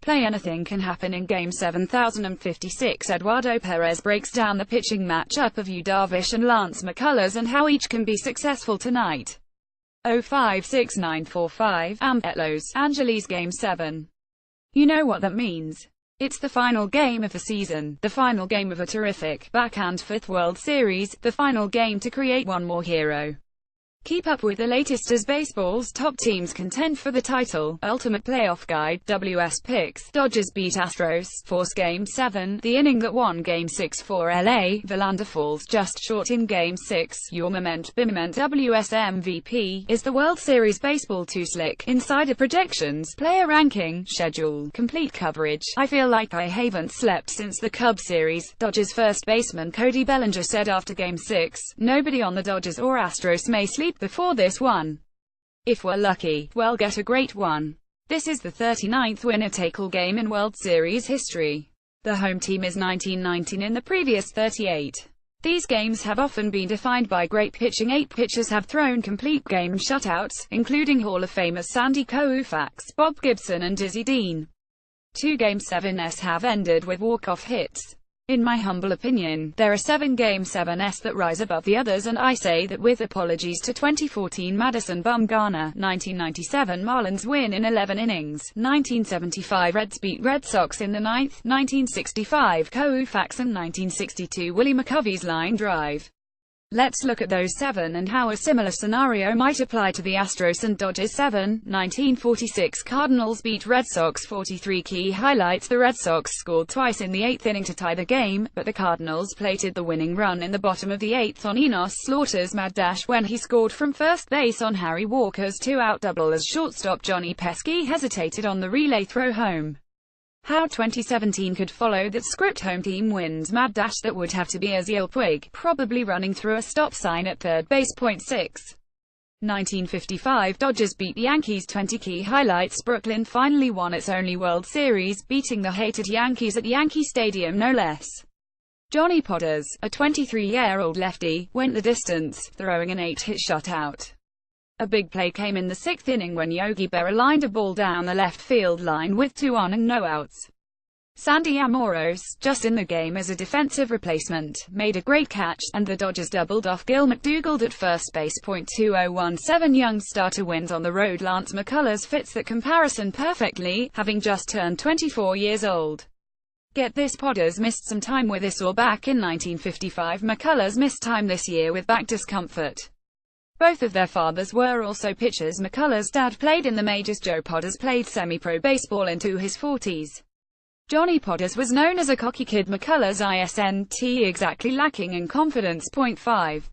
Play anything can happen in Game 7056. Eduardo Perez breaks down the pitching matchup of Yu Darvish and Lance McCullers and how each can be successful tonight. 056945, at Los Angeles Game 7. You know what that means. It's the final game of the season, the final game of a terrific, back-and-forth World Series, the final game to create one more hero. Keep up with the latest as baseball's top teams contend for the title. Ultimate Playoff Guide, WS Picks. Dodgers beat Astros, force Game 7, the inning that won Game 6 for LA. Verlander falls just short in Game 6. Your Moment WS MVP. Is the World Series baseball too slick? Insider projections, player ranking, schedule, complete coverage. I feel like I haven't slept since the Cubs series. Dodgers first baseman Cody Bellinger said after Game 6, nobody on the Dodgers or Astros may sleep before this one. If we're lucky, we'll get a great one. This is the 39th winner-take-all game in World Series history. The home team is 19-19 in the previous 38. These games have often been defined by great pitching. 8 pitchers have thrown complete game shutouts, including Hall of Famers Sandy Koufax, Bob Gibson and Dizzy Dean. 2 Game 7s have ended with walk-off hits. In my humble opinion, there are 7 Game 7s that rise above the others, and I say that with apologies to 2014 Madison Bumgarner, 1997 Marlins win in 11 innings, 1975 Reds beat Red Sox in the 9th, 1965 Koufax and 1962 Willie McCovey's line drive. Let's look at those 7 and how a similar scenario might apply to the Astros and Dodgers. 7. 1946 Cardinals beat Red Sox 43. Key highlights: the Red Sox scored twice in the 8th inning to tie the game, but the Cardinals plated the winning run in the bottom of the 8th on Enos Slaughter's mad dash when he scored from first base on Harry Walker's 2-out double as shortstop Johnny Pesky hesitated on the relay throw home. How 2017 could follow that script. Home team wins mad dash that would have to be Yasiel Puig, probably running through a stop sign at third base. 6. 1955 Dodgers beat Yankees 20. Key highlights: Brooklyn finally won its only World Series, beating the hated Yankees at Yankee Stadium no less. Johnny Potters, a 23-year-old lefty, went the distance, throwing an 8-hit shutout. A big play came in the 6th inning when Yogi Berra lined a ball down the left field line with 2 on and no outs. Sandy Amoros, just in the game as a defensive replacement, made a great catch, and the Dodgers doubled off Gil McDougald at first base. 2017 young starter wins on the road. Lance McCullers fits that comparison perfectly, having just turned 24 years old. Get this: Potters missed some time with a sore back in 1955. McCullers missed time this year with back discomfort. Both of their fathers were also pitchers. McCullers' dad played in the majors. Joe Potters played semi-pro baseball into his 40s. Johnny Potters was known as a cocky kid. McCullers isn't exactly lacking in confidence. 5.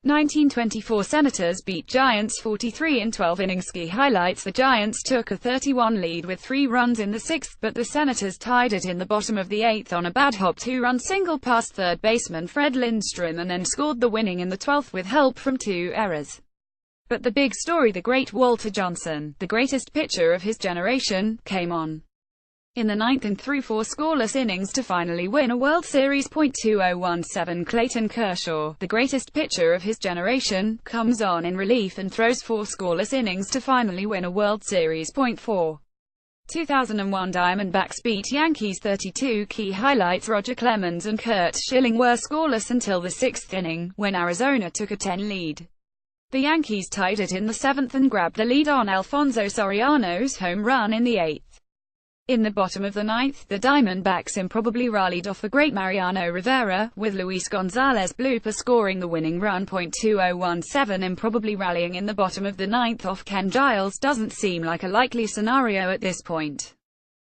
1924 Senators beat Giants 43 in 12 innings. Key highlights: the Giants took a 31 lead with 3 runs in the 6th, but the Senators tied it in the bottom of the 8th on a bad hop 2-run single past third baseman Fred Lindstrom, and then scored the winning in the 12th with help from 2 errors. But the big story: the great Walter Johnson, the greatest pitcher of his generation, came on in the 9th and threw 4 scoreless innings to finally win a World Series. 2017 Clayton Kershaw, the greatest pitcher of his generation, comes on in relief and throws 4 scoreless innings to finally win a World Series. 4. 2001 Diamondbacks beat Yankees 32. Key highlights: Roger Clemens and Curt Schilling were scoreless until the 6th inning, when Arizona took a 10 lead. The Yankees tied it in the 7th and grabbed the lead on Alfonso Soriano's home run in the 8th. In the bottom of the 9th, the Diamondbacks improbably rallied off the great Mariano Rivera, with Luis Gonzalez Blooper scoring the winning run. 2017 Improbably rallying in the bottom of the 9th off Ken Giles doesn't seem like a likely scenario at this point.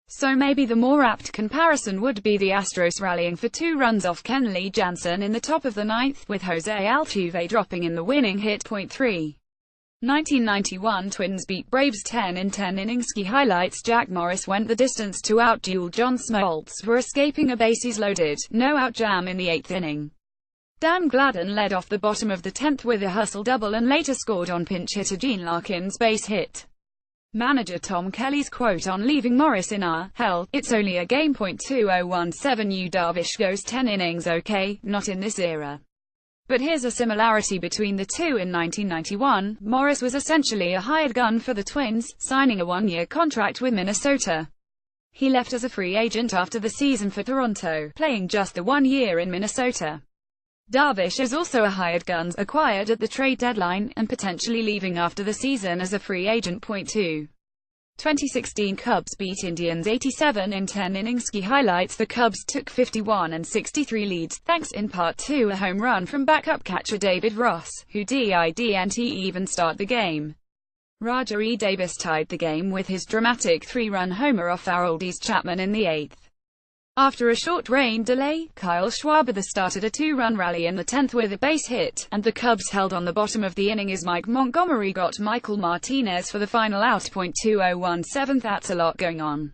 So maybe the more apt comparison would be the Astros rallying for 2 runs off Kenley Jansen in the top of the 9th, with Jose Altuve dropping in the winning hit. 3. 1991 Twins beat Braves 10 in 10 innings. Key highlights: Jack Morris went the distance to outduel John Smoltz for escaping a bases loaded, no-out jam in the 8th inning. Dan Gladden led off the bottom of the 10th with a hustle double and later scored on pinch hitter Gene Larkin's base hit. Manager Tom Kelly's quote on leaving Morris in "Hell, it's only a game." 2017 Yu Darvish goes 10 innings. Okay, not in this era. But here's a similarity between the two. In 1991, Morris was essentially a hired gun for the Twins, signing a 1-year contract with Minnesota. He left as a free agent after the season for Toronto, playing just the 1 year in Minnesota. Darvish is also a hired gun, acquired at the trade deadline, and potentially leaving after the season as a free agent. 2. 2016 Cubs beat Indians 87 in 10 innings. Key highlights: the Cubs took 51 and 63 leads, thanks in part to a home run from backup catcher David Ross, who didn't even start the game. Roger E. Davis tied the game with his dramatic 3-run homer off Aroldis Chapman in the 8th. After a short rain delay, Kyle Schwarber started a 2-run rally in the 10th with a base hit, and the Cubs held on the bottom of the inning as Mike Montgomery got Michael Martinez for the final out. 2017 That's a lot going on.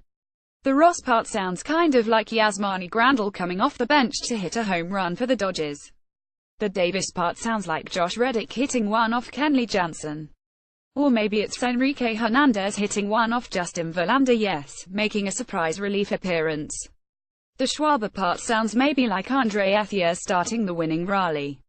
The Ross part sounds kind of like Yasmani Grandal coming off the bench to hit a home run for the Dodgers. The Davis part sounds like Josh Reddick hitting one off Kenley Jansen. Or maybe it's Enrique Hernandez hitting one off Justin Verlander, yes, making a surprise relief appearance. The Schwarber part sounds maybe like Andre Ethier starting the winning rally.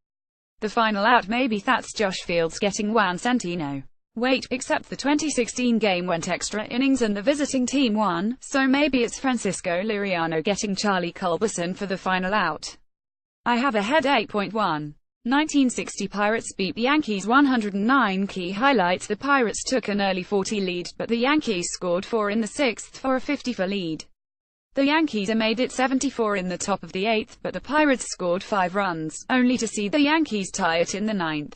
The final out maybe that's Josh Fields getting Juan Centeno. Wait, except the 2016 game went extra innings and the visiting team won, so maybe it's Francisco Liriano getting Charlie Culberson for the final out. I have a headache. 1. 1960 Pirates beat the Yankees 109. Key highlights: the Pirates took an early 40 lead, but the Yankees scored 4 in the 6th for a 54 lead. The Yankees made it 74 in the top of the 8th, but the Pirates scored 5 runs, only to see the Yankees tie it in the 9th.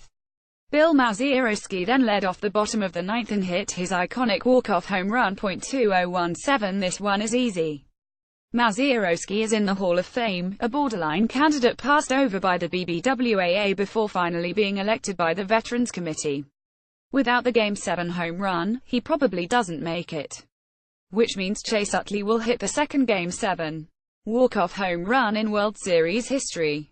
Bill Mazeroski then led off the bottom of the 9th and hit his iconic walk-off home run. 2017 This one is easy. Mazeroski is in the Hall of Fame, a borderline candidate passed over by the BBWAA before finally being elected by the Veterans Committee. Without the Game 7 home run, he probably doesn't make it. Which means Chase Utley will hit the second Game 7 walk-off home run in World Series history.